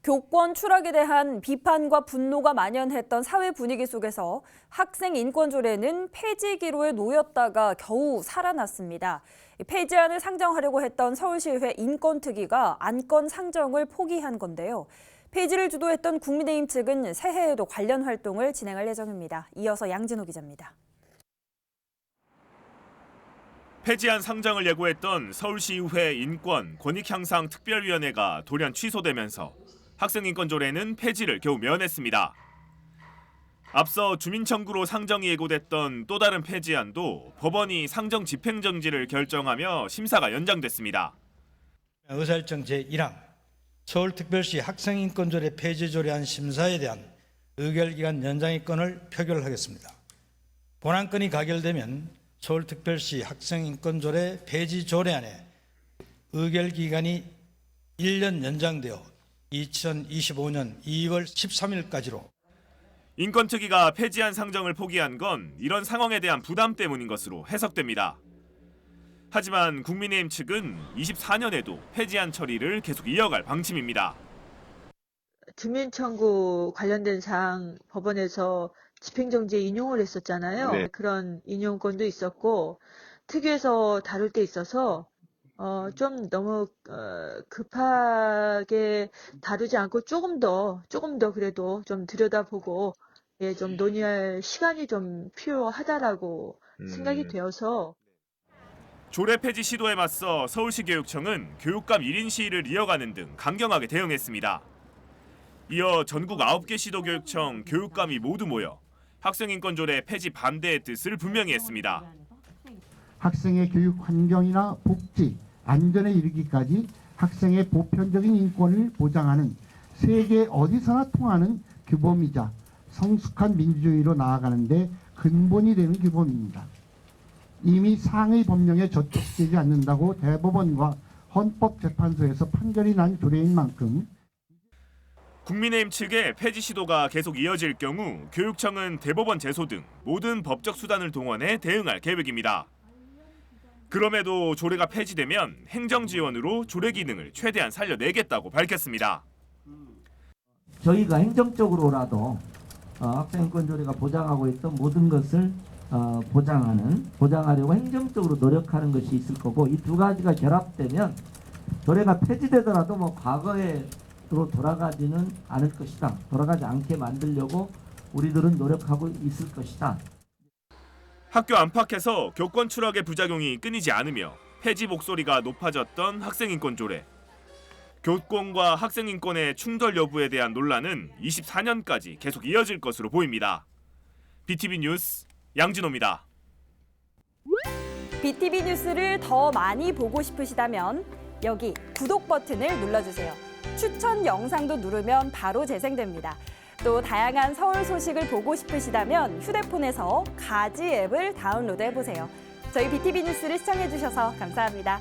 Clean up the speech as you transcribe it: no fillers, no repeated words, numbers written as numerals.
교권 추락에 대한 비판과 분노가 만연했던 사회 분위기 속에서 학생 인권조례는 폐지 기로에 놓였다가 겨우 살아났습니다. 폐지안을 상정하려고 했던 서울시의회 인권특위가 안건 상정을 포기한 건데요. 폐지를 주도했던 국민의힘 측은 새해에도 관련 활동을 진행할 예정입니다. 이어서 양진호 기자입니다. 폐지안 상정을 예고했던 서울시의회 인권 권익향상 특별위원회가 돌연 취소되면서 학생인권조례는 폐지를 겨우 면했습니다. 앞서 주민청구로 상정이 예고됐던 또 다른 폐지안도 법원이 상정 집행정지를 결정하며 심사가 연장됐습니다. 의사일정 제1항 서울특별시 학생인권조례 폐지조례안 심사에 대한 의결기간 연장의 건을 표결하겠습니다. 본안건이 가결되면 서울특별시 학생인권조례 폐지조례안의 의결기간이 1년 연장되어 2025년 2월 13일까지로 인권특위가 폐지안 상정을 포기한 건 이런 상황에 대한 부담 때문인 것으로 해석됩니다. 하지만 국민의힘 측은 24년에도 폐지안 처리를 계속 이어갈 방침입니다. 주민청구 관련된 사항 법원에서 집행정지에 인용을 했었잖아요. 네. 그런 인용권도 있었고 특위에서 다룰 때 있어서 좀 너무 급하게 다루지 않고 조금 더 그래도 좀 들여다보고 좀 논의할 시간이 좀 필요하다라고 생각이 되어서 조례 폐지 시도에 맞서 서울시 교육청은 교육감 1인 시위를 이어가는 등 강경하게 대응했습니다. 이어 전국 9개 시도교육청 교육감이 모두 모여 학생인권조례 폐지 반대의 뜻을 분명히 했습니다. 학생의 교육 환경이나 복지, 안전에 이르기까지 학생의 보편적인 인권을 보장하는 세계 어디서나 통하는 규범이자 성숙한 민주주의로 나아가는 데 근본이 되는 규범입니다. 이미 상위 법령에 저촉되지 않는다고 대법원과 헌법재판소에서 판결이 난 조례인 만큼 국민의힘 측의 폐지 시도가 계속 이어질 경우 교육청은 대법원 제소 등 모든 법적 수단을 동원해 대응할 계획입니다. 그럼에도 조례가 폐지되면 행정지원으로 조례 기능을 최대한 살려내겠다고 밝혔습니다. 저희가 행정적으로라도 학생인권조례가 보장하고 있던 모든 것을 보장하려고 행정적으로 노력하는 것이 있을 거고 이 두 가지가 결합되면 조례가 폐지되더라도 과거에로 돌아가지는 않을 것이다. 돌아가지 않게 만들려고 우리들은 노력하고 있을 것이다. 학교 안팎에서 교권 추락의 부작용이 끊이지 않으며 폐지 목소리가 높아졌던 학생인권조례. 교권과 학생인권의 충돌 여부에 대한 논란은 24년까지 계속 이어질 것으로 보입니다. BTV 뉴스 양진호입니다. BTV 뉴스를 더 많이 보고 싶으시다면 여기 구독 버튼을 눌러주세요. 추천 영상도 누르면 바로 재생됩니다. 또 다양한 서울 소식을 보고 싶으시다면 휴대폰에서 가지 앱을 다운로드해보세요. 저희 BTV 뉴스를 시청해주셔서 감사합니다.